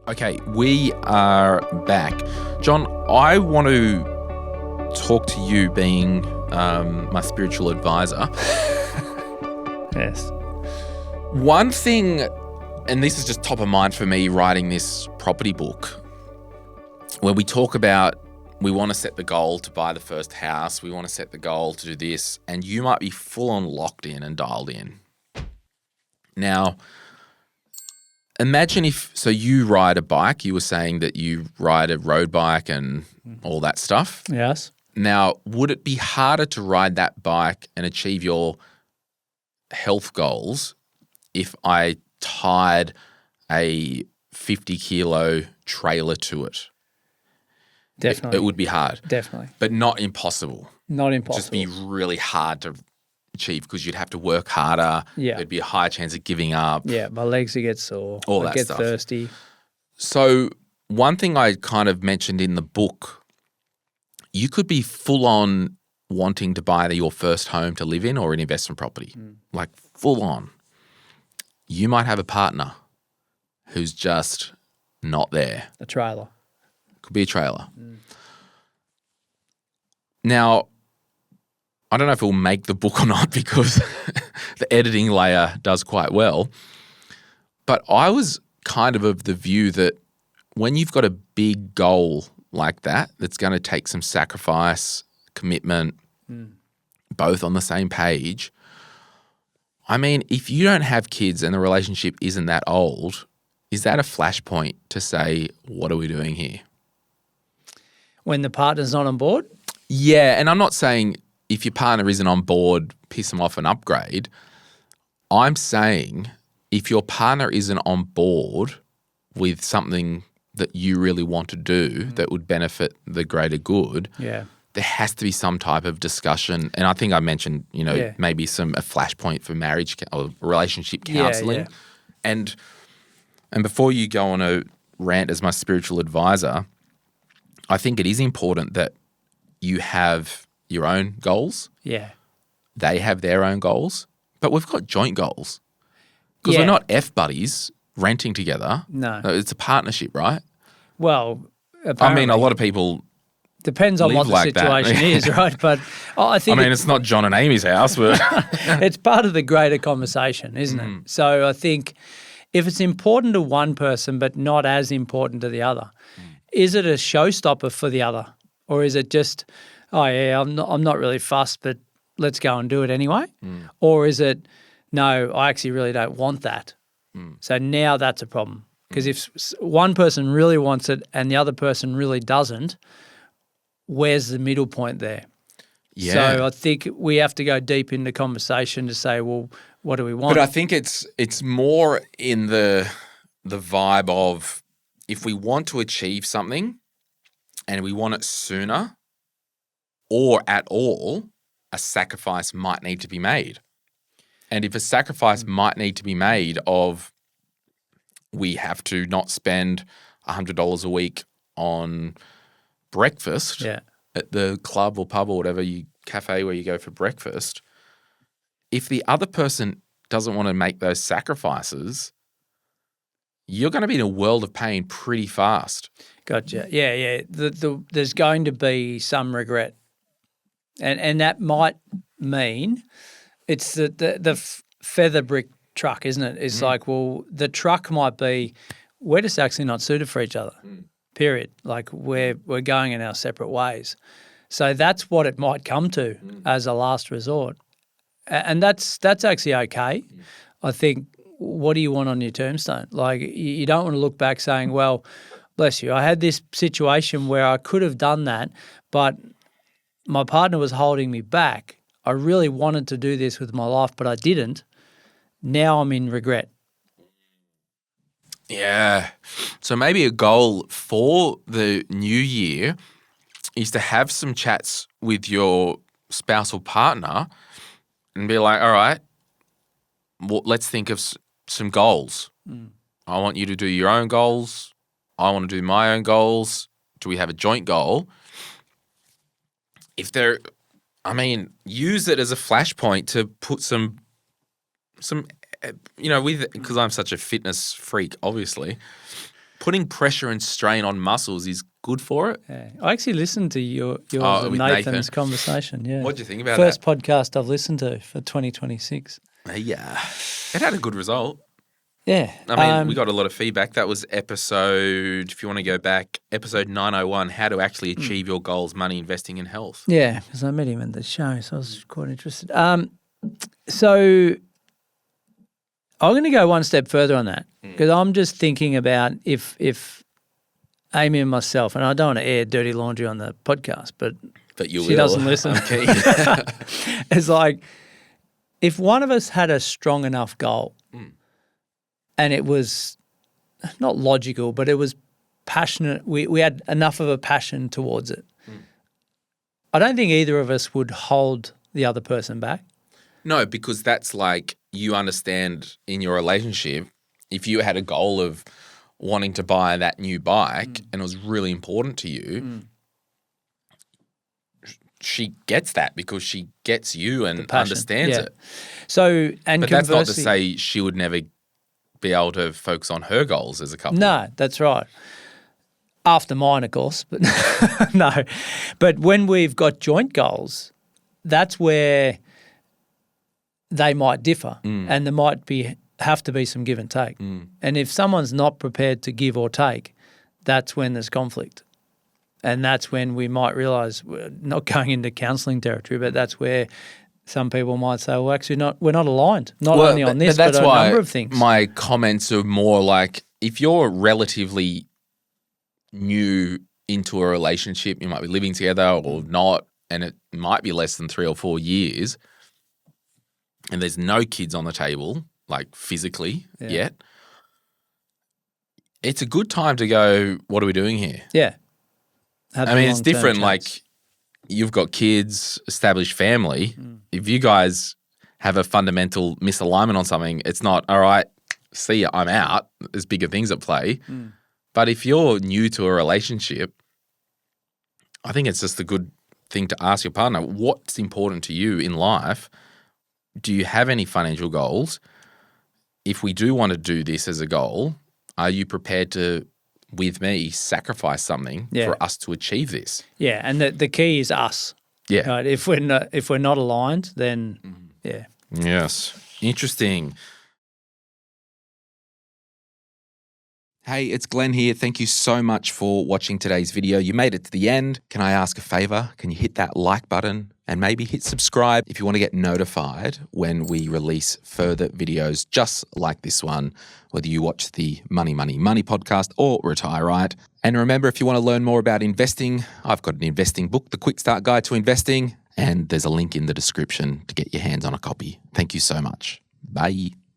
Okay, we are back. John, I want to talk to you being my spiritual advisor. Yes. One thing, and this is just top of mind for me writing this property book, when we talk about we want to set the goal to buy the first house, we want to set the goal to do this, and you might be full on locked in and dialed in. Now, imagine so you ride a bike, you were saying that you ride a road bike and all that stuff. Yes. Now, would it be harder to ride that bike and achieve your health goals if I tied a 50-kilo trailer to it? Definitely. It would be hard. Definitely. But not impossible. Not impossible. Just be really hard to achieve because you'd have to work harder. Yeah. There'd be a higher chance of giving up. Yeah, my legs would get sore. All I'd that get stuff. thirsty. So one thing I kind of mentioned in the book, you could be full on wanting to buy your first home to live in or an investment property, like full on. You might have a partner who's just not there. A trailer. Could be a trailer. Now, I don't know if it'll make the book or not because the editing layer does quite well, but I was kind of the view that when you've got a big goal like that, that's going to take some sacrifice, commitment, both on the same page. I mean, if you don't have kids and the relationship isn't that old, is that a flashpoint to say, what are we doing here? When the partner's not on board? Yeah, and I'm not saying if your partner isn't on board, piss them off and upgrade. I'm saying if your partner isn't on board with something that you really want to do that would benefit the greater good, Yeah. there has to be some type of discussion. And I think I mentioned, maybe a flashpoint for marriage or relationship counselling. Yeah. And before you go on a rant as my spiritual advisor, I think it is important that you have your own goals. Yeah. They have their own goals, but we've got joint goals because Yeah. we're not F-buddies renting together. No. It's a partnership, right? Well, I apparently. mean, a lot of people Depends on live what the like that. situation is, right? But I think it's not John and Amy's house, but it's part of the greater conversation, isn't it? So I think if it's important to one person but not as important to the other, is it a showstopper for the other? Or is it just, oh yeah, I'm not really fussed, but let's go and do it anyway? Or is it, no, I actually really don't want that. So now that's a problem. Because if one person really wants it and the other person really doesn't, where's the middle point there? yeah. So I think we have to go deep into conversation to say, well, what do we want? But I think it's more in the vibe of if we want to achieve something and we want it sooner or at all, a sacrifice might need to be made. And if a sacrifice might need to be made of we have to not spend $100 a week on breakfast at the club or pub or whatever cafe where you go for breakfast, if the other person doesn't want to make those sacrifices, you're going to be in a world of pain pretty fast. Gotcha. Yeah. There's going to be some regret. And that might mean it's the feather brick truck, isn't it? It's like, well, the truck might be, we're just actually not suited for each other, period. Like we're going in our separate ways. So that's what it might come to as a last resort. And that's actually okay. I think, what do you want on your tombstone? Like you don't want to look back saying, well, bless you, I had this situation where I could have done that, but my partner was holding me back. I really wanted to do this with my life, but I didn't. Now I'm in regret. Yeah. So maybe a goal for the new year is to have some chats with your spousal partner and be like, all right, well, let's think of some goals. I want you to do your own goals. I want to do my own goals. Do we have a joint goal? Use it as a flashpoint to put some, because I'm such a fitness freak, obviously, putting pressure and strain on muscles is good for it. Yeah. I actually listened to yours and with Nathan's Nathan. conversation. Yeah. What'd you think about First that? podcast I've listened to for 2026. Yeah. It had a good result. Yeah. I mean, we got a lot of feedback. That was episode, if you want to go back, episode 901, how to actually achieve your goals, money, investing, and health. Yeah, because I met him at the show, so I was quite interested. So I'm going to go one step further on that because I'm just thinking about if Amy and myself, and I don't want to air dirty laundry on the podcast, but you she doesn't listen. Okay. It's like if one of us had a strong enough goal and it was not logical, but it was passionate, we had enough of a passion towards it, I don't think either of us would hold the other person back. No, because that's like you understand in your relationship, if you had a goal of wanting to buy that new bike and it was really important to you, she gets that because she gets you and understands it. So, but that's not to say she would never be able to focus on her goals as a couple. No, that's right. After mine, of course, but no. But when we've got joint goals, that's where they might differ and there might have to be some give and take. And if someone's not prepared to give or take, that's when there's conflict. And that's when we might realise we're not going into counselling territory, but that's where some people might say, well, actually we're not aligned, not only on this, but a number of things. My comments are more like if you're relatively new into a relationship, you might be living together or not, and it might be less than 3 or 4 years, and there's no kids on the table, like physically yet, it's a good time to go, what are we doing here? Yeah. I mean, it's different. Like you've got kids, established family. If you guys have a fundamental misalignment on something, it's not, all right, see ya, I'm out. There's bigger things at play. But if you're new to a relationship, I think it's just a good thing to ask your partner, what's important to you in life? Do you have any financial goals? If we do want to do this as a goal, are you prepared to, with me, sacrifice something for us to achieve this? Yeah, and the key is us. Yeah. Right? If we're not aligned, then Yes. Interesting. Hey, it's Glen here. Thank you so much for watching today's video. You made it to the end. Can I ask a favor? Can you hit that like button and maybe hit subscribe if you want to get notified when we release further videos just like this one, whether you watch the Money, Money, Money podcast or Retire Right. And remember, if you want to learn more about investing, I've got an investing book, The Quick Start Guide to Investing, and there's a link in the description to get your hands on a copy. Thank you so much. Bye.